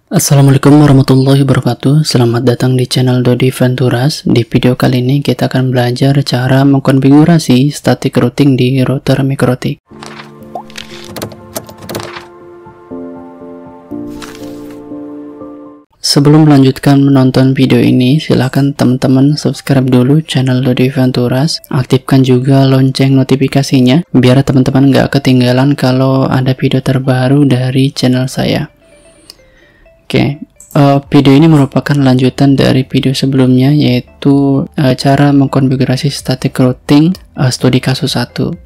Assalamualaikum warahmatullahi wabarakatuh. Selamat datang di channel Dodi Venturas. Di video kali ini kita akan belajar cara mengkonfigurasi static routing di router MikroTik. Sebelum melanjutkan menonton video ini, silahkan teman-teman subscribe dulu channel Dodi Venturas. Aktifkan juga lonceng notifikasinya biar teman-teman nggak ketinggalan kalau ada video terbaru dari channel saya. Video ini merupakan lanjutan dari video sebelumnya, yaitu cara mengkonfigurasi static routing studi kasus 1.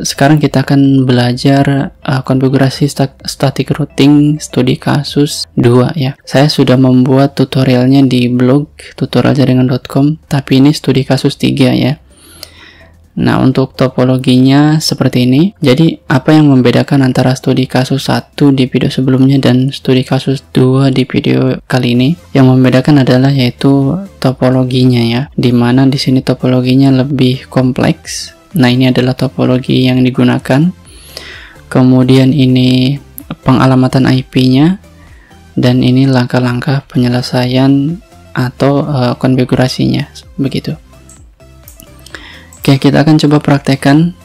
Sekarang kita akan belajar konfigurasi static routing studi kasus 2 ya. Saya sudah membuat tutorialnya di blog tutorialjaringan.com, tapi ini studi kasus 3 ya. Nah, untuk topologinya seperti ini. Jadi, apa yang membedakan antara studi kasus 1 di video sebelumnya dan studi kasus 2 di video kali ini? Yang membedakan adalah yaitu topologinya ya. Dimana di sini topologinya lebih kompleks. Nah, ini adalah topologi yang digunakan. Kemudian ini pengalamatan IP-nya, dan ini langkah-langkah penyelesaian atau konfigurasinya, begitu. Oke, kita akan coba praktekkan.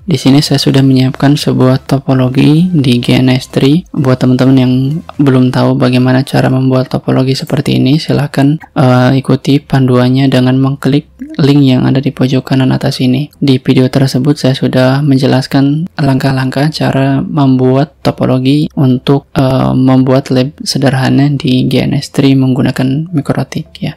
Di sini saya sudah menyiapkan sebuah topologi di GNS3. Buat teman-teman yang belum tahu bagaimana cara membuat topologi seperti ini, silahkan ikuti panduannya dengan mengklik link yang ada di pojok kanan atas ini. Di video tersebut saya sudah menjelaskan langkah-langkah cara membuat topologi untuk membuat lab sederhana di GNS3 menggunakan MikroTik ya.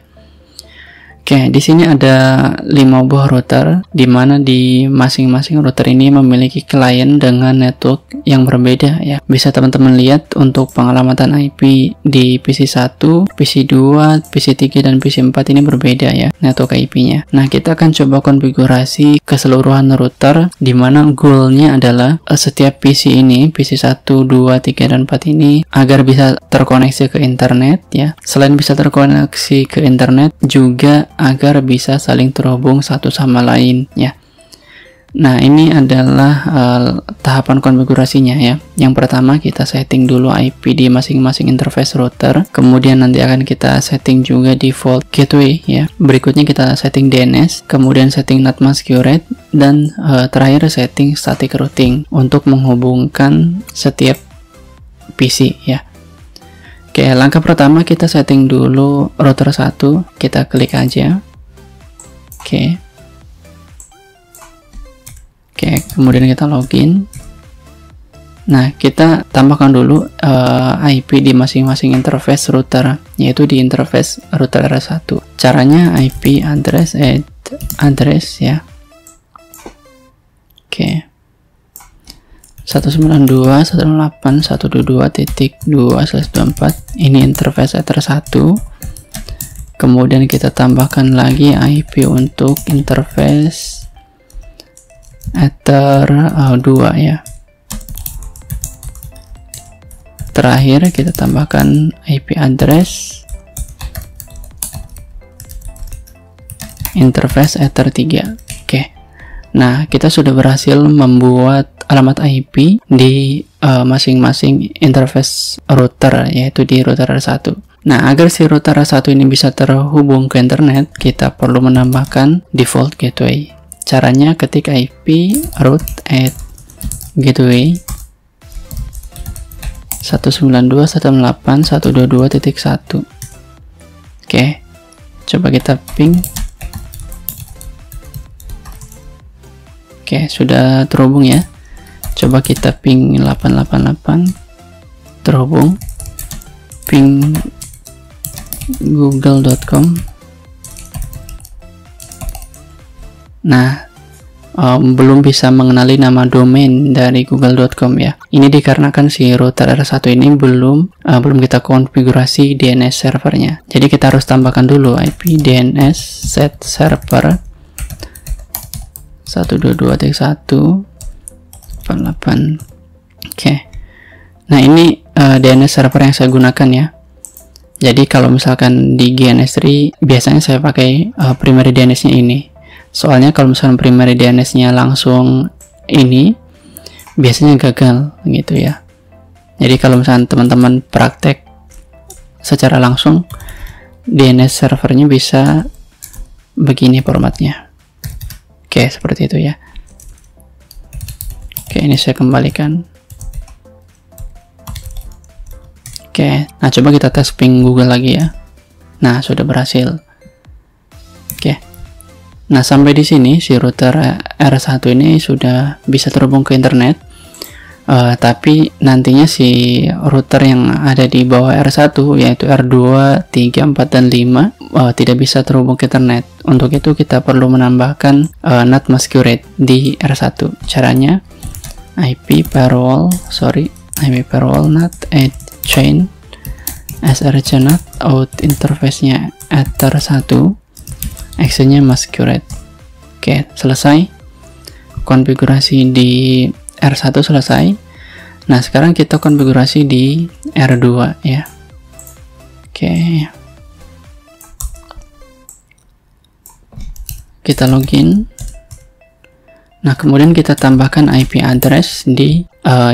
Oke, di sini ada 5 buah router, di mana di masing-masing router ini memiliki klien dengan network yang berbeda ya. Bisa teman-teman lihat untuk pengalamatan IP di PC1, PC2, PC3, dan PC4 ini berbeda ya network IP-nya. Nah, kita akan coba konfigurasi keseluruhan router, di mana goalnya adalah setiap PC ini, PC1, 2, 3, dan 4 ini agar bisa terkoneksi ke internet ya. Selain bisa terkoneksi ke internet, juga agar bisa saling terhubung satu sama lain ya. Nah, ini adalah tahapan konfigurasinya ya. Yang pertama kita setting dulu IP di masing-masing interface router, kemudian nanti akan kita setting juga default gateway ya. Berikutnya kita setting DNS, kemudian setting NAT mask rate, dan terakhir setting static routing untuk menghubungkan setiap PC ya. Oke, langkah pertama kita setting dulu router 1, kita klik aja. Oke, kemudian kita login. Nah, kita tambahkan dulu IP di masing-masing interface router, yaitu di interface router R1. Caranya IP address ya. Oke. 192.168.122.2/24 ini interface ether 1. Kemudian kita tambahkan lagi IP untuk interface ether 2 ya. Terakhir kita tambahkan IP address interface ether 3. Oke. Nah, kita sudah berhasil membuat alamat IP di masing-masing interface router, yaitu di router R1. Nah, agar si router R1 ini bisa terhubung ke internet, kita perlu menambahkan default gateway. Caranya ketik IP root at gateway 192.168.122.1. Oke, coba kita ping. Oke, sudah terhubung ya. Coba kita ping 888, terhubung. Ping google.com. Nah, belum bisa mengenali nama domain dari google.com ya. Ini dikarenakan si router R1 ini belum kita konfigurasi DNS servernya. Jadi kita harus tambahkan dulu IP DNS set server 122.1.88. Oke. Nah, ini DNS server yang saya gunakan ya. Jadi kalau misalkan di GNS3 biasanya saya pakai primary DNS-nya ini. Soalnya kalau misalkan primary DNS-nya langsung ini biasanya gagal gitu ya. Jadi kalau misalkan teman-teman praktek secara langsung DNS servernya bisa begini formatnya. Oke, seperti itu ya. Oke, ini saya kembalikan. Oke, nah coba kita tes ping Google lagi ya. Nah, sudah berhasil. Oke. Nah, sampai di sini si router R1 ini sudah bisa terhubung ke internet. Tapi nantinya si router yang ada di bawah R1 yaitu R2, 3, 4, dan 5 tidak bisa terhubung ke internet. Untuk itu kita perlu menambahkan NAT masquerade di R1. Caranya IP parallel NAT add chain src NAT out interface-nya ether 1, actionnya masquerade. Oke, selesai. Konfigurasi di R1 selesai. Nah, sekarang kita konfigurasi di R2 ya. Oke. Kita login. Nah, kemudian kita tambahkan IP address di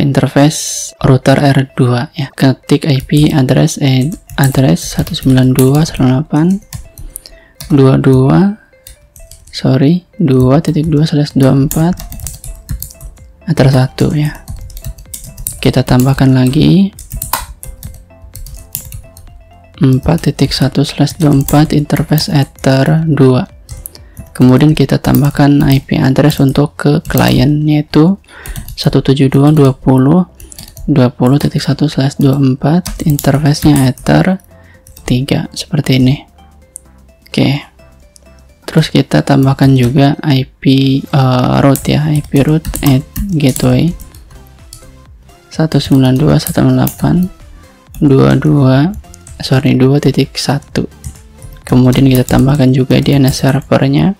interface router R2 ya. Ketik IP address 2.2.2/24 ether 1 ya. Kita tambahkan lagi 4.1/24 interface ether 2. Kemudian kita tambahkan IP address untuk ke klien yaitu 172.20.20.1/24 interface-nya ether 3 seperti ini. Oke. Terus kita tambahkan juga IP root ya, IP root at gateway 2.168.2.1. Kemudian kita tambahkan juga DNS servernya.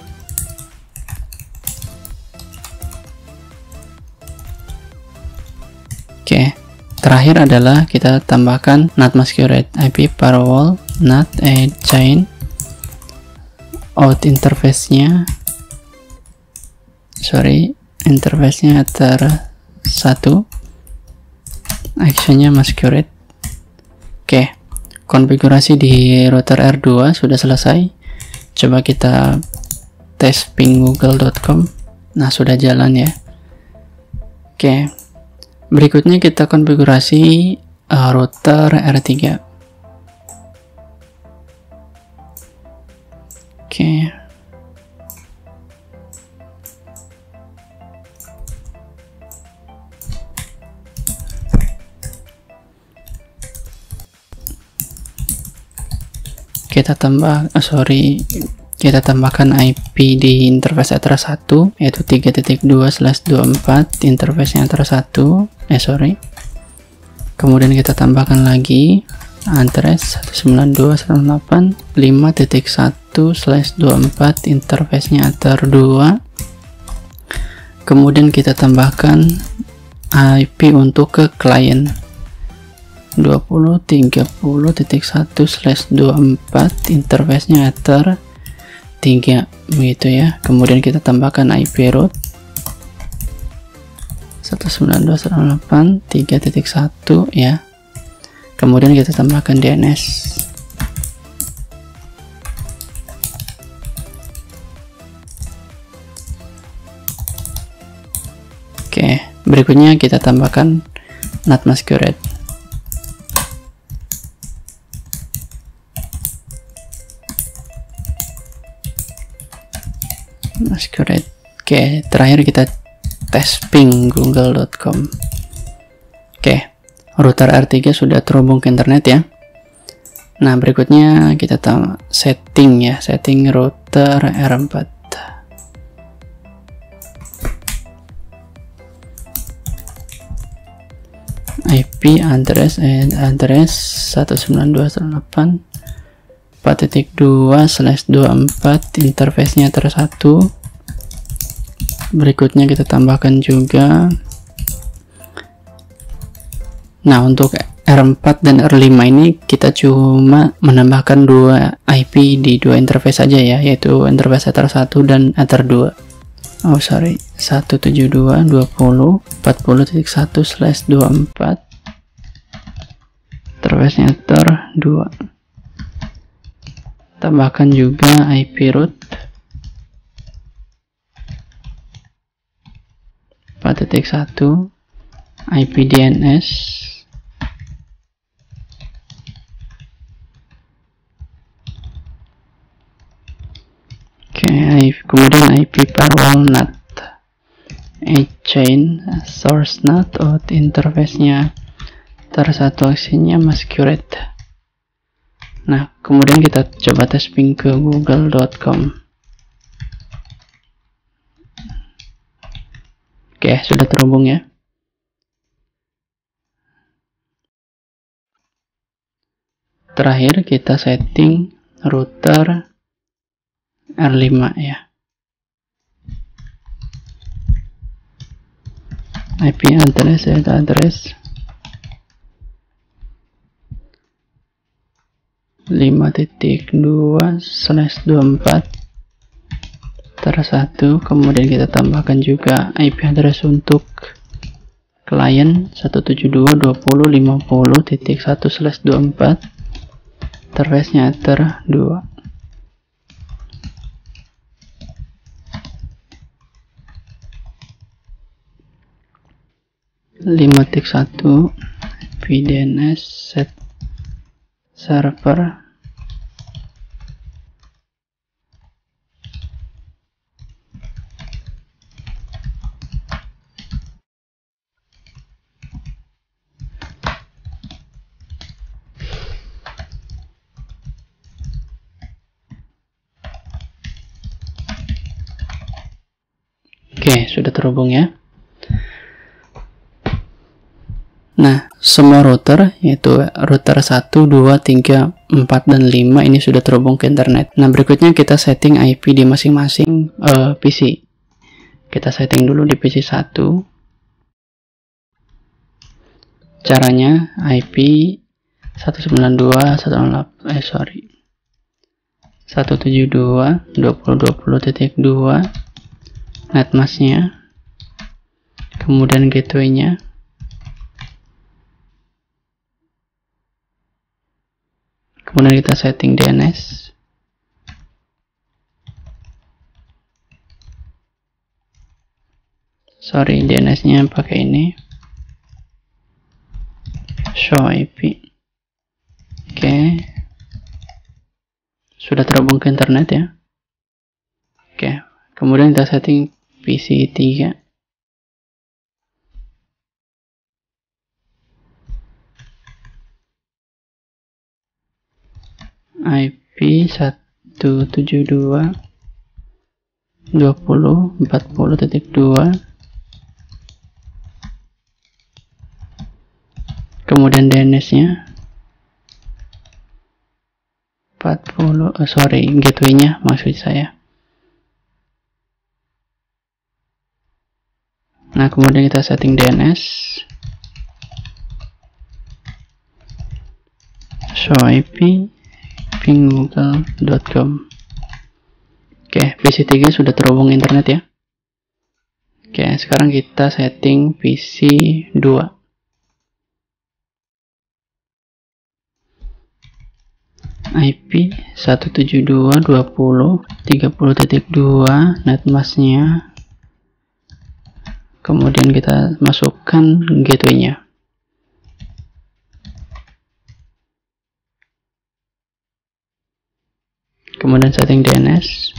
Oke, terakhir adalah kita tambahkan NAT masquerade IP parallel NAT add chain out interface-nya interface-nya ether 1, actionnya masquerade. Oke, konfigurasi di router R2 sudah selesai. Coba kita tes ping google.com. Nah, sudah jalan ya. Oke, berikutnya kita konfigurasi router R3. Oke. Kita tambahkan IP di interface ether 1 yaitu 3.2/24 interface-nya ether 1. Kemudian kita tambahkan lagi address 192.168.5.1/24 interface-nya ether 2. Kemudian kita tambahkan IP untuk ke klien 20.30.1/24 interface-nya ether 3 begitu ya. Kemudian kita tambahkan IP root 192.168.3.1 ya. Kemudian kita tambahkan DNS. Oke, berikutnya kita tambahkan NAT masquerade. Oke, terakhir kita tes ping google.com. Oke, router R3 sudah terhubung ke internet ya. Nah, berikutnya kita setting router R4. IP address 192.4.2/24 interface-nya ether 1. Berikutnya kita tambahkan juga, nah untuk R4 dan R5 ini kita cuma menambahkan 2 IP di 2 interface saja ya, yaitu interface ether 1 dan ether 2. 172.20.40.1/24 interface-nya ter 2. Tambahkan juga IP root 4.1, IP DNS, kemudian IP firewall NAT, chain, source NAT, interface-nya ter 1, aksinya masquerade. Nah, kemudian kita coba tes ping ke google.com. Oke, sudah terhubung ya. Terakhir kita setting router R5 ya. IP address yaitu address 5.2/24 ter 1. Kemudian kita tambahkan juga IP address untuk klien 172.20.50.1/24, interface-nya ter 2. .1 VDNS set server Oke, sudah terhubung ya. Nah, semua router, yaitu router 1, 2, 3, 4, dan 5 ini sudah terhubung ke internet. Nah, berikutnya kita setting IP di masing-masing PC. Kita setting dulu di PC 1. Caranya IP 172.20.20.2 netmask-nya, kemudian gateway-nya, kemudian kita setting DNS, DNS-nya pakai ini, show IP. Oke, sudah terhubung ke internet ya. Oke, kemudian kita setting PC 3. IP 172.20.40.2, kemudian DNS-nya 40, gateway-nya maksud saya. Nah, kemudian kita setting DNS, show IP, ping google.com. Oke, PC 3 sudah terhubung internet ya. Oke, sekarang kita setting PC 2. IP 172.20.30.2 netmask-nya, kemudian kita masukkan gateway-nya. Kemudian setting DNS,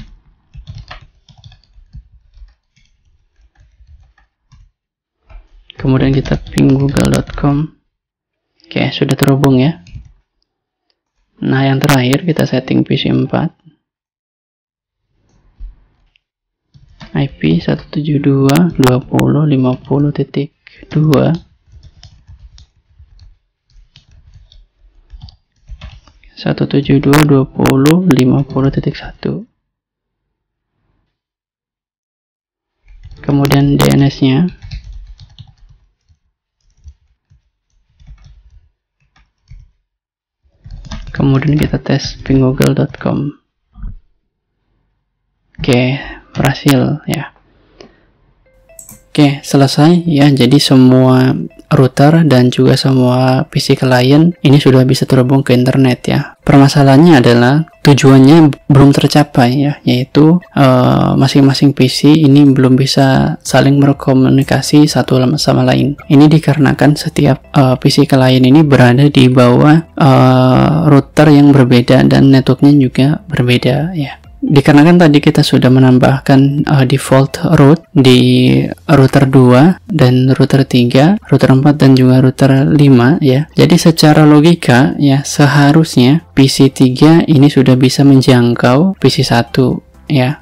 kemudian kita ping google.com. Oke, sudah terhubung ya. Nah, yang terakhir kita setting PC 4. IP 172.20.50.2, 172.20.50.1, kemudian DNS-nya, kemudian kita tes ping google.com. Oke, berhasil ya. Oke, selesai ya. Jadi semua router dan juga semua PC klien ini sudah bisa terhubung ke internet ya. Permasalahannya adalah tujuannya belum tercapai ya, yaitu masing-masing PC ini belum bisa saling berkomunikasi satu sama lain. Ini dikarenakan setiap PC klien ini berada di bawah router yang berbeda dan networknya juga berbeda ya. Dikarenakan tadi kita sudah menambahkan default route di router 2 dan router 3, router 4 dan juga router 5 ya. Jadi secara logika ya seharusnya PC 3 ini sudah bisa menjangkau PC 1 ya.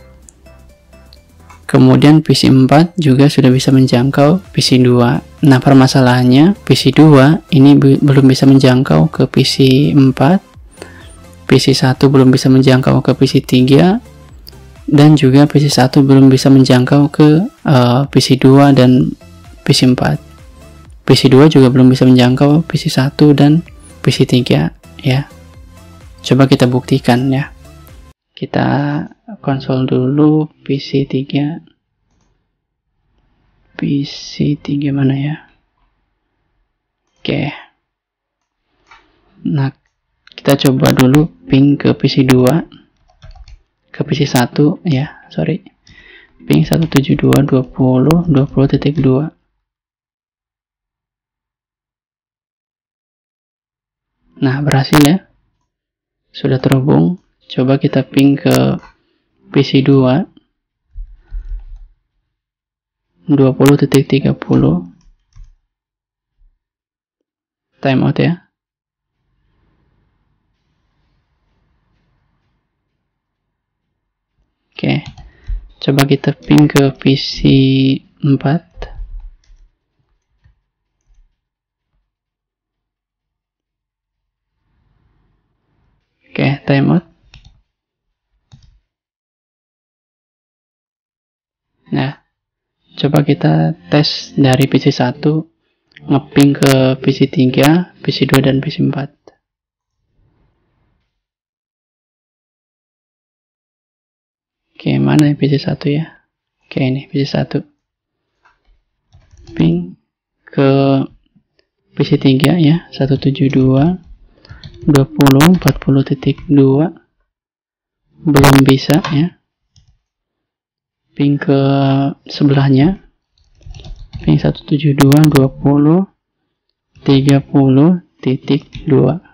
Kemudian PC 4 juga sudah bisa menjangkau PC 2. Nah, permasalahannya PC 2 ini belum bisa menjangkau ke PC 4. PC 1 belum bisa menjangkau ke PC 3 dan juga PC 1 belum bisa menjangkau ke PC 2 dan PC 4. PC 2 juga belum bisa menjangkau PC 1 dan PC 3 ya. Coba kita buktikan ya. Kita konsol dulu PC 3. PC 3 mana ya? Oke. Nah, kita coba dulu ping ke PC 2, ke PC 1 ya, sorry, ping 172.20.20.2. Nah, berhasil ya, sudah terhubung. Coba kita ping ke PC 2 20.30, timeout ya. Oke, coba kita ping ke PC 4. Oke, timeout. Nah, coba kita tes dari PC 1 ngeping ke PC 3, PC 2 dan PC 4. Oke, mana ya PC 1 ya? Oke, ini PC 1. Ping ke PC 3 ya, 172.20.40.2. Belum bisa ya. Ping ke sebelahnya. Ping 172.20.30.2.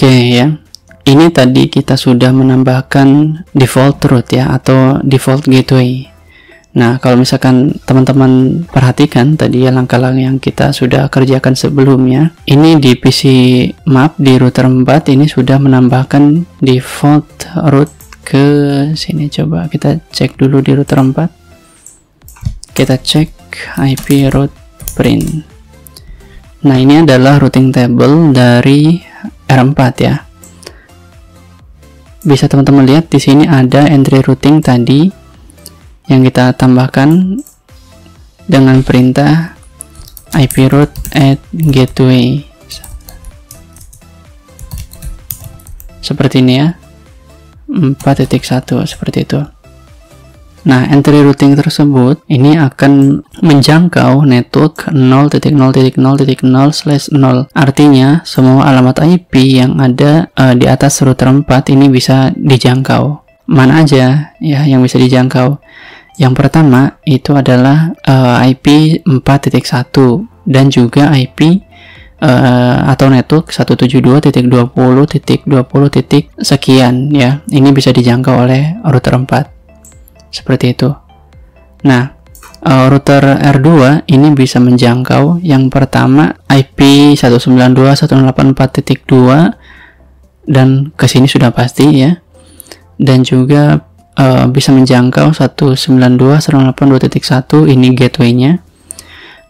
Oke ya, ini tadi kita sudah menambahkan default route ya, atau default gateway. Nah, kalau misalkan teman-teman perhatikan tadi ya langkah-langkah yang kita sudah kerjakan sebelumnya, ini di PC map di router 4 ini sudah menambahkan default route ke sini. Coba kita cek dulu di router 4. Kita cek IP route print. Nah, ini adalah routing table dari R4 ya. Bisa teman-teman lihat di sini ada entry routing tadi yang kita tambahkan dengan perintah IP route add gateway seperti ini ya, 4.1 seperti itu. Nah, entry routing tersebut ini akan menjangkau network 0.0.0.0/0. Artinya semua alamat IP yang ada di atas router 4 ini bisa dijangkau. Mana aja ya yang bisa dijangkau? Yang pertama itu adalah IP 4.1 dan juga IP atau network 172.20.20. sekian ya. Ini bisa dijangkau oleh router 4. Seperti itu. Nah, router R2 ini bisa menjangkau yang pertama IP 192.168.4.2 dan kesini sudah pasti ya. Dan juga bisa menjangkau 192.168.2.1 ini gateway-nya,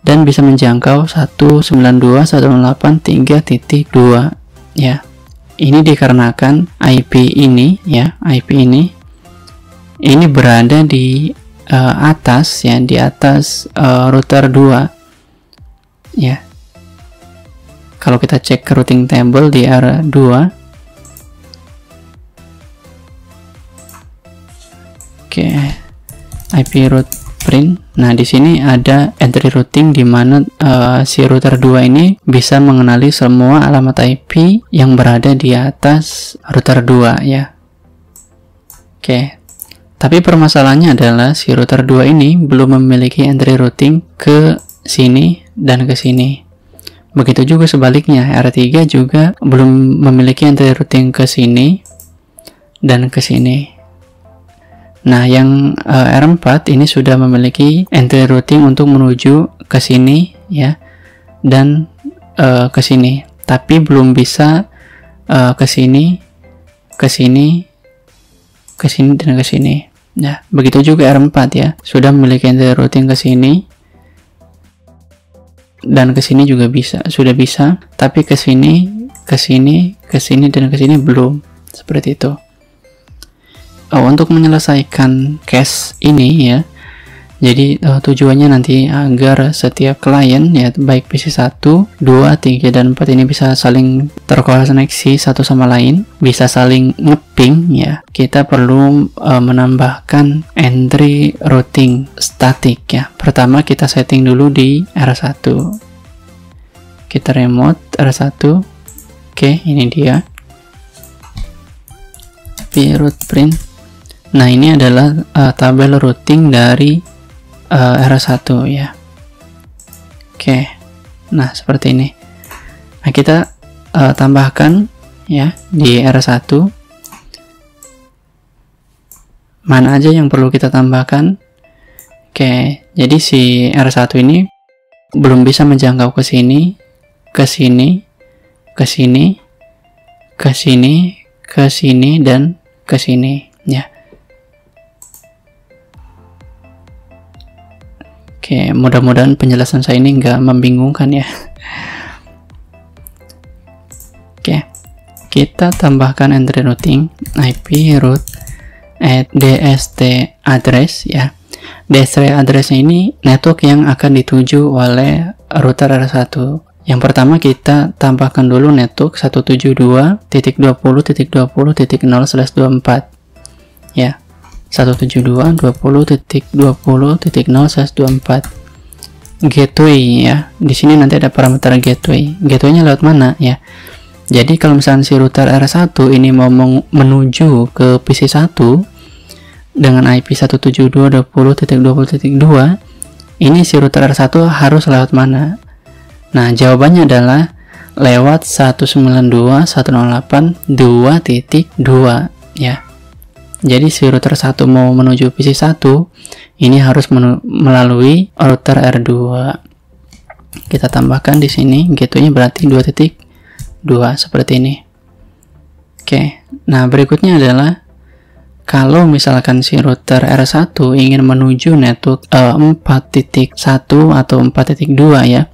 dan bisa menjangkau 192.168.3.2 ya. Ini dikarenakan IP ini ya, IP ini berada di atas ya, di atas router 2 ya. Kalau kita cek ke routing table di R2, oke, IP route print. Nah, di sini ada entry routing di mana si router 2 ini bisa mengenali semua alamat IP yang berada di atas router 2 ya. Oke. Tapi permasalahannya adalah si router 2 ini belum memiliki entry routing ke sini dan ke sini. Begitu juga sebaliknya, R3 juga belum memiliki entry routing ke sini dan ke sini. Nah, yang R4 ini sudah memiliki entry routing untuk menuju ke sini ya, dan ke sini, tapi belum bisa ke sini, ke sini, ke sini dan ke sini. Nah, begitu juga R4 ya, sudah memiliki entry routing ke sini dan ke sini juga bisa, sudah bisa, tapi ke sini, ke sini, ke sini dan ke sini belum. Seperti itu. Untuk menyelesaikan case ini ya, jadi tujuannya nanti agar setiap klien ya, baik PC 1, 2, 3, dan 4 ini bisa saling terkoneksi satu sama lain, bisa saling ngeping ya. Kita perlu menambahkan entry routing static ya. Pertama kita setting dulu di R1. Kita remote R1. Oke, ini dia. IP route print. Nah, ini adalah tabel routing dari R1 ya. Oke. Nah, seperti ini. Nah, kita tambahkan ya di R1. Mana aja yang perlu kita tambahkan? Oke, jadi si R1 ini belum bisa menjangkau ke sini, ke sini, ke sini, ke sini, ke sini, dan ke sini ya. Oke, mudah-mudahan penjelasan saya ini nggak membingungkan ya. Oke, kita tambahkan entry routing IP route at DST address ya. DST address ini network yang akan dituju oleh router R1. Yang pertama kita tambahkan dulu network 172.20.20.0/24 ya. 172.20.20.0/24 gateway ya. Di sini nanti ada parameter gateway. Gateway-nya lewat mana ya? Jadi kalau misalnya si router R1 ini mau menuju ke PC 1 dengan IP 172.20.20.2, ini si router R1 harus lewat mana? Nah, jawabannya adalah lewat 192.168.2.2 ya. Jadi si router 1 mau menuju PC 1 ini harus melalui router R2. Kita tambahkan di sini gateway-nya berarti 2.2 seperti ini. Oke, nah berikutnya adalah kalau misalkan si router R1 ingin menuju network 4.1 atau 4.2 ya.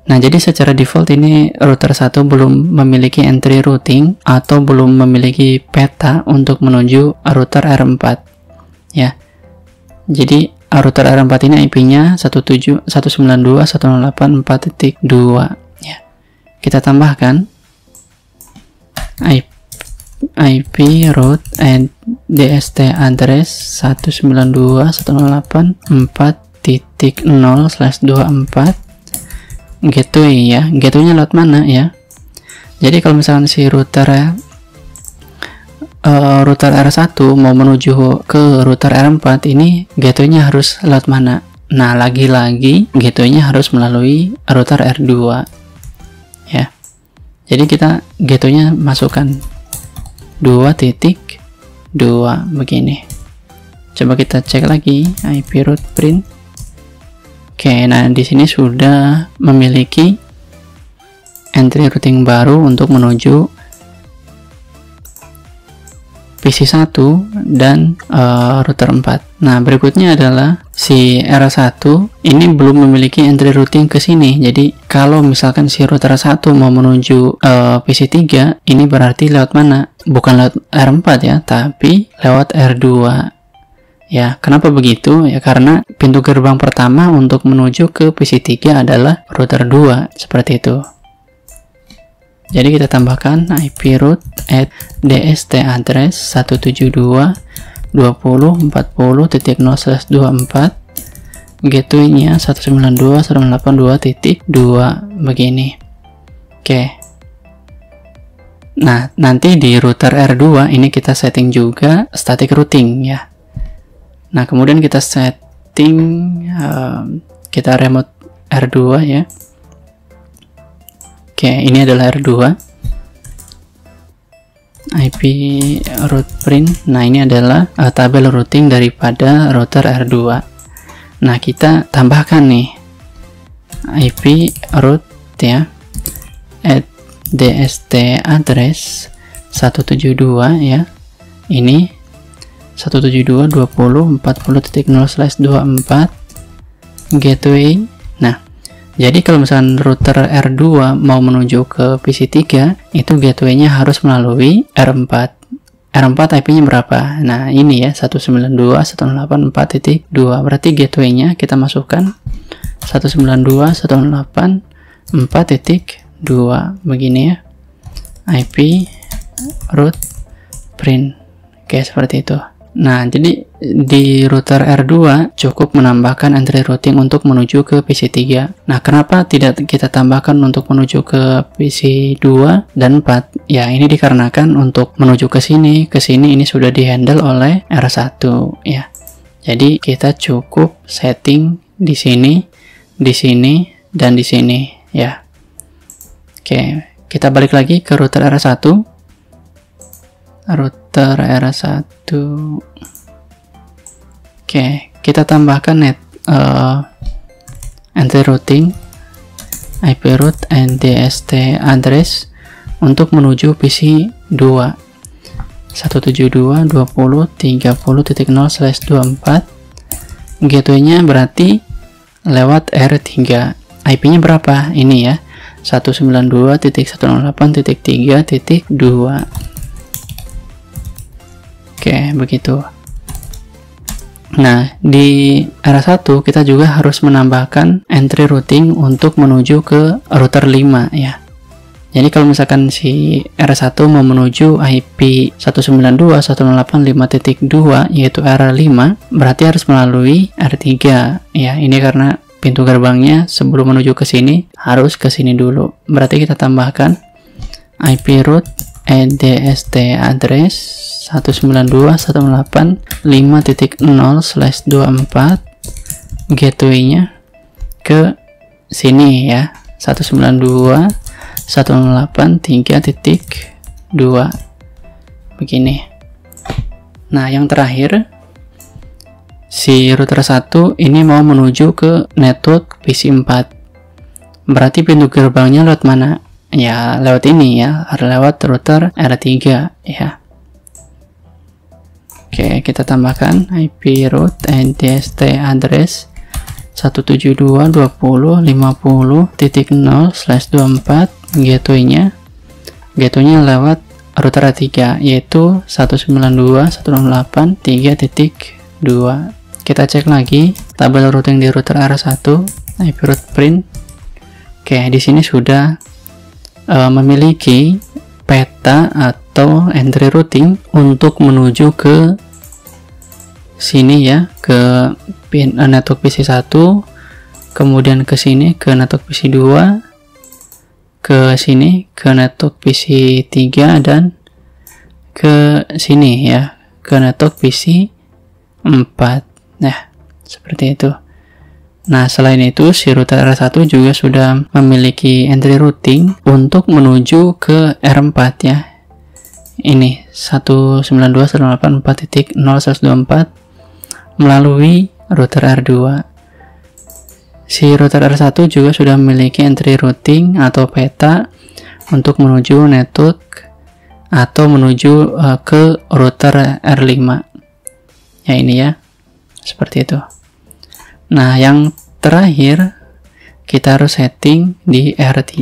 Nah, jadi secara default ini router 1 belum memiliki entry routing atau belum memiliki peta untuk menuju router R4 ya. Jadi router R4 ini IP-nya 192.168.4.2 ya. Kita tambahkan IP route and DST address 192.168.4.0/24 gateway ya. Gateway-nya lewat mana ya? Jadi kalau misalkan si router R1 mau menuju ke router R4 ini gateway-nya harus lewat mana? Nah, lagi-lagi gateway-nya harus melalui router R2 ya. Jadi kita gateway-nya masukkan 2.2 begini. Coba kita cek lagi IP route print. Oke, nah di sini sudah memiliki entry routing baru untuk menuju PC 1 dan router 4. Nah, berikutnya adalah si R1 ini belum memiliki entry routing ke sini. Jadi, kalau misalkan si router 1 mau menuju PC 3, ini berarti lewat mana? Bukan lewat R4 ya, tapi lewat R2. Ya, kenapa begitu? Ya, karena pintu gerbang pertama untuk menuju ke PC 3 adalah router 2, seperti itu. Jadi kita tambahkan IP route at DST address 172.20.40.0/24, gateway-nya 192.182.2 begini. Oke. Nah, nanti di router R2 ini kita setting juga static routing ya. Nah, kemudian kita setting kita remote R2 ya. Oke, ini adalah R2. IP route print. Nah, ini adalah tabel routing daripada router R2. Nah, kita tambahkan nih IP route ya at DST address 172 ya. Ini 172.20.40.0/24 gateway. Nah, jadi kalau misalkan router R2 mau menuju ke PC 3, itu gateway-nya harus melalui R4. R4 IP-nya berapa? Nah, ini ya 192.168.4.2. Berarti gateway-nya kita masukkan 192.168.4.2 begini ya. IP route print. Oke, seperti itu. Nah, jadi di router R2 cukup menambahkan entry routing untuk menuju ke PC 3. Nah, kenapa tidak kita tambahkan untuk menuju ke PC 2 dan 4? Ya, ini dikarenakan untuk menuju ke sini ini sudah dihandle oleh R1 ya. Jadi kita cukup setting di sini, dan di sini ya. Oke, kita balik lagi ke router R1. Router R1. Oke, kita tambahkan entry routing IP route and DST address untuk menuju PC 2 172.20.30.0/24. Gateway-nya berarti lewat R3. IP-nya berapa? Ini ya, 192.168.3.2. Oke, begitu. Nah, di R1 kita juga harus menambahkan entry routing untuk menuju ke router 5 ya. Jadi kalau misalkan si R1 mau menuju IP 192.168.5.2 yaitu R5, berarti harus melalui R3 ya. Ini karena pintu gerbangnya sebelum menuju ke sini harus ke sini dulu. Berarti kita tambahkan IP route and DST address 192.168.5.0/24, gateway-nya ke sini ya, 192.168.3.2 begini. Nah, yang terakhir, si router 1 ini mau menuju ke network PC 4. Berarti pintu gerbangnya lewat mana? Ya, lewat ini ya, lewat router R3 ya. Oke, kita tambahkan IP route and DST address 172.20.50.0/24 gateway-nya lewat router R3 yaitu 192.168.3.2. Kita cek lagi tabel routing di router R1 IP route print. Oke, di sini sudah memiliki peta atau entry routing untuk menuju ke sini ya, ke network PC 1, kemudian ke sini ke network PC 2, ke sini ke network PC 3, dan ke sini ya, ke network PC 4. Nah, seperti itu. Nah, selain itu, si router R1 juga sudah memiliki entry routing untuk menuju ke R4 ya. Ini 192.168.0/24 melalui router R2. Si router R1 juga sudah memiliki entry routing atau peta untuk menuju network atau menuju ke router R5. Ya, ini ya. Seperti itu. Nah, yang terakhir kita harus setting di R3.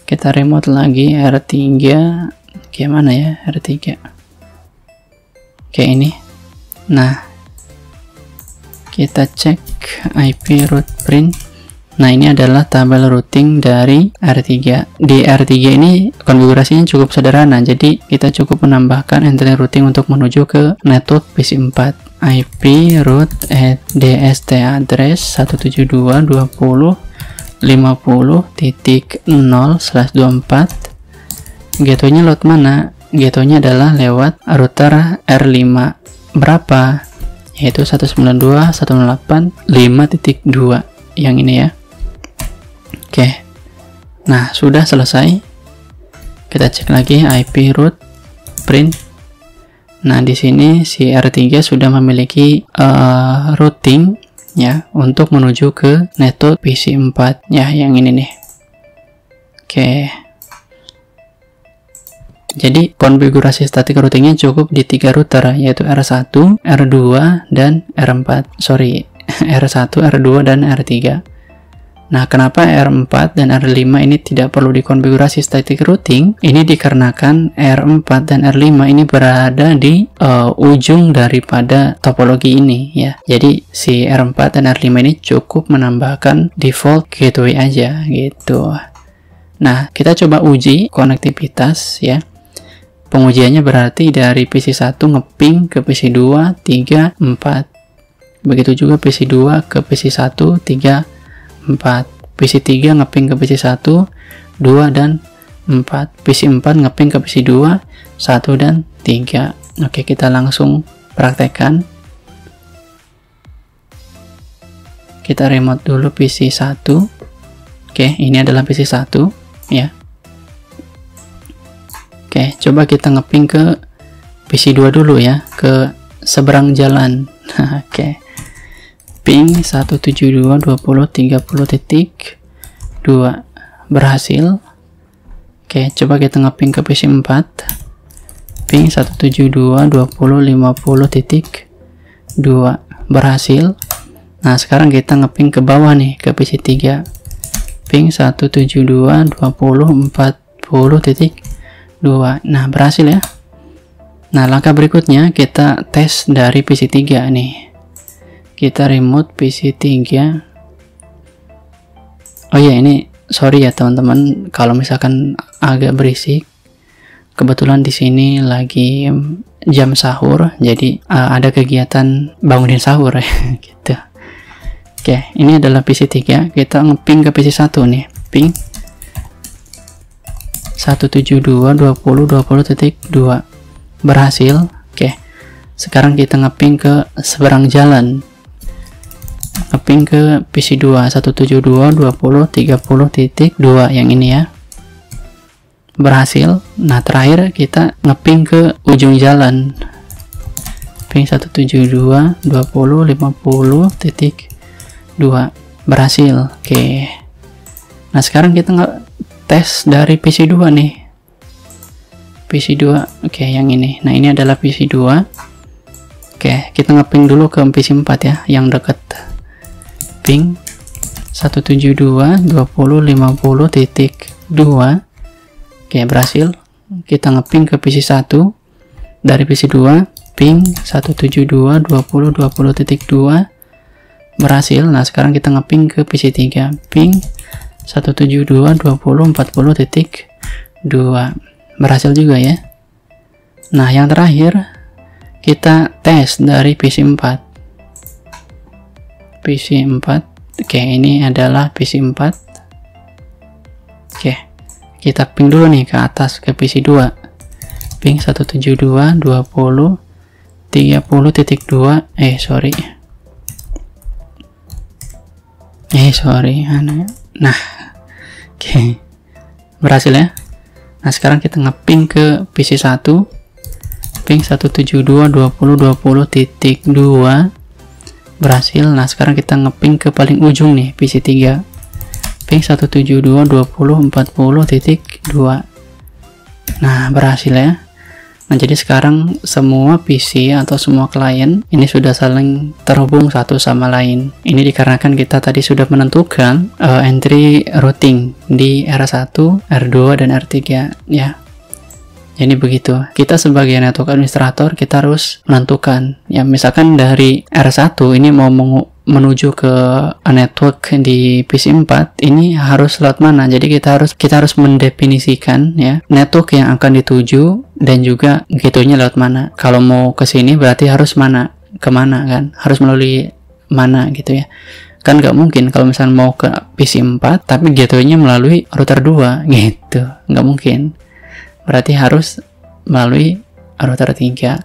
Kita remote lagi R3. Gimana ya R3? Oke, ini. Nah, kita cek IP route print. Nah, ini adalah tabel routing dari R3. Di R3 ini konfigurasinya cukup sederhana, jadi kita cukup menambahkan entry routing untuk menuju ke network PC 4. IP route at DST address 172.20.50.0/24. Gateway-nya lewat mana? Gateway-nya adalah lewat router R5. Berapa? Yaitu 192.168.5.2 yang ini ya. Oke. Nah, sudah selesai. Kita cek lagi IP route print. Nah, di sini si R3 sudah memiliki routing ya untuk menuju ke network PC 4 ya, yang ini nih. Oke. Jadi konfigurasi static routingnya cukup di 3 router, yaitu R1, R2, dan R4. Sorry, R1, R2, dan R3. Nah, kenapa R4 dan R5 ini tidak perlu dikonfigurasi static routing? Ini dikarenakan R4 dan R5 ini berada di ujung daripada topologi ini ya. Jadi si R4 dan R5 ini cukup menambahkan default gateway aja gitu. Nah, kita coba uji konektivitas ya. Pengujiannya berarti dari PC 1 ngeping ke PC 2, 3, 4. Begitu juga PC 2 ke PC 1, 3, 4. PC 3 ngeping ke PC 1, 2, dan 4. PC 4 ngeping ke PC 2, 1, dan 3. Oke, kita langsung praktekkan. Kita remote dulu PC 1. Oke, ini adalah PC 1 ya. Oke, coba kita ngeping ke PC 2 dulu ya, ke seberang jalan. Oke. Ping 172.20.30.2 berhasil. Oke, coba kita ngeping ke PC 4. Ping 172.20.50.2 berhasil. Nah, sekarang kita ngeping ke bawah nih, ke PC 3. Ping 172.20.40.2. Nah, berhasil ya. Nah, langkah berikutnya kita tes dari PC 3 nih. Kita remote PC 3. Oh ya, ini sorry ya teman-teman kalau misalkan agak berisik. Kebetulan di sini lagi jam sahur, jadi ada kegiatan bangunin sahur ya gitu. Oke, ini adalah PC 3. Kita ngeping ke PC 1 nih. Ping 172.20.20.2 berhasil. Oke, sekarang kita ngeping ke seberang jalan, ngeping ke PC 2 172.20.30.2 yang ini ya. berhasil. Nah, terakhir kita ngeping ke ujung jalan. Ping 172.20.50.2 berhasil. Oke. Nah, sekarang kita tes dari PC2 nih. PC2. Oke, yang ini. Nah, ini adalah PC2. Oke, kita ngeping dulu ke PC4 ya, yang dekat. Ping 172.20.50.2. Oke, berhasil. Kita ngeping ke PC1 dari PC2, ping 172.20.20.2 berhasil. Nah, sekarang kita ngeping ke PC3, ping 172.20.40.2 berhasil juga ya. Nah, yang terakhir kita tes dari PC4. Oke, ini adalah PC4. Oke, kita ping dulu nih ke atas ke PC2, ping 172.20.30.2 sorry. Nah, oke, berhasil ya. Nah, sekarang kita ngeping ke PC1, ping 172.20.20.2 berhasil. Nah, sekarang kita ngeping ke paling ujung nih, PC3, ping 172.20.40.2. Nah, berhasil ya. Nah, jadi sekarang semua PC atau semua klien ini sudah saling terhubung satu sama lain. Ini dikarenakan kita tadi sudah menentukan entry routing di R1, R2, dan R3 ya. Jadi begitu. Kita sebagai network administrator kita harus menentukan ya, misalkan dari R1 ini mau menuju ke network di PC4 ini harus lewat mana. Jadi kita harus mendefinisikan ya network yang akan dituju dan juga gateway-nya lewat mana. Kalau mau ke sini berarti harus kemana kan, harus melalui mana gitu ya. Kan nggak mungkin kalau misalnya mau ke PC4 tapi gateway-nya melalui router 2 gitu, nggak mungkin. Berarti harus melalui router 3.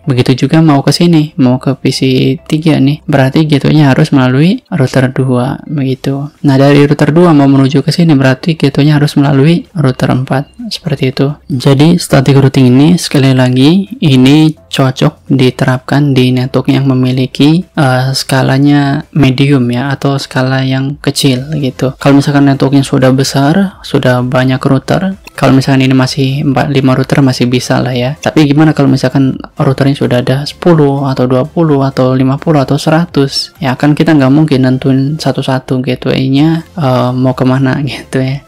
Begitu juga mau ke sini, mau ke PC3 nih, berarti gateway-nya harus melalui router 2 begitu. Nah, dari router 2 mau menuju ke sini berarti gateway-nya harus melalui router 4 seperti itu. Jadi static routing ini sekali lagi ini cocok diterapkan di network yang memiliki skalanya medium ya, atau skala yang kecil gitu. Kalau misalkan networknya sudah besar, sudah banyak router, kalau misalkan ini masih 4-5 router masih bisa lah ya. Tapi gimana kalau misalkan routernya sudah ada 10 atau 20 atau 50 atau 100, ya kan kita nggak mungkin nentuin satu-satu gateway-nya mau kemana gitu ya.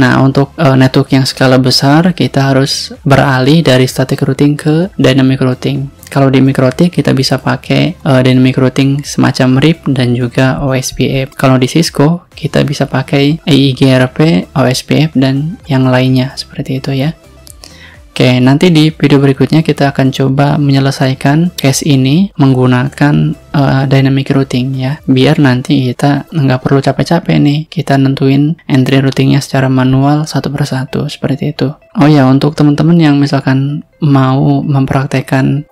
Nah, untuk network yang skala besar kita harus beralih dari static routing ke dynamic routing. Kalau di MikroTik kita bisa pakai dynamic routing semacam RIP dan juga OSPF. Kalau di Cisco kita bisa pakai EIGRP, OSPF dan yang lainnya seperti itu ya. Oke, nanti di video berikutnya kita akan coba menyelesaikan case ini menggunakan dynamic routing ya, biar nanti kita nggak perlu capek-capek nih kita nentuin entry routingnya secara manual satu persatu seperti itu. Oh ya, untuk teman-teman yang misalkan mau mempraktekkan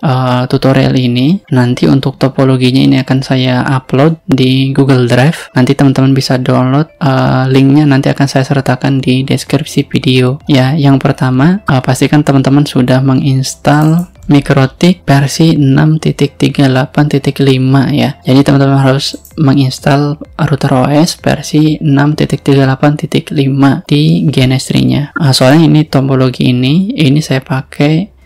tutorial ini, nanti untuk topologinya ini akan saya upload di Google Drive. Nanti teman-teman bisa download, linknya nanti akan saya sertakan di deskripsi video ya. Yang pertama, pastikan teman-teman sudah menginstal MikroTik versi 6.38.5 ya. Jadi teman-teman harus menginstal router OS versi 6.38.5 di GNS3-nya. Soalnya ini topologi ini saya pakai,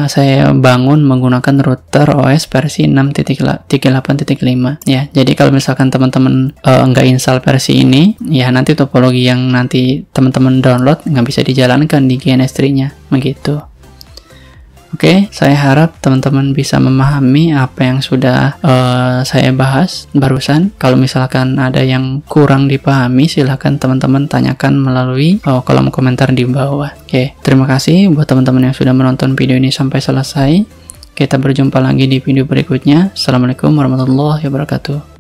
saya bangun menggunakan router OS versi 6.38.5 ya. Jadi kalau misalkan teman-teman nggak install versi ini ya, nanti topologi yang nanti teman-teman download nggak bisa dijalankan di GNS3-nya begitu. Oke, saya harap teman-teman bisa memahami apa yang sudah saya bahas barusan. Kalau misalkan ada yang kurang dipahami, silahkan teman-teman tanyakan melalui kolom komentar di bawah. Oke, terima kasih buat teman-teman yang sudah menonton video ini sampai selesai. Kita berjumpa lagi di video berikutnya. Assalamualaikum warahmatullahi wabarakatuh.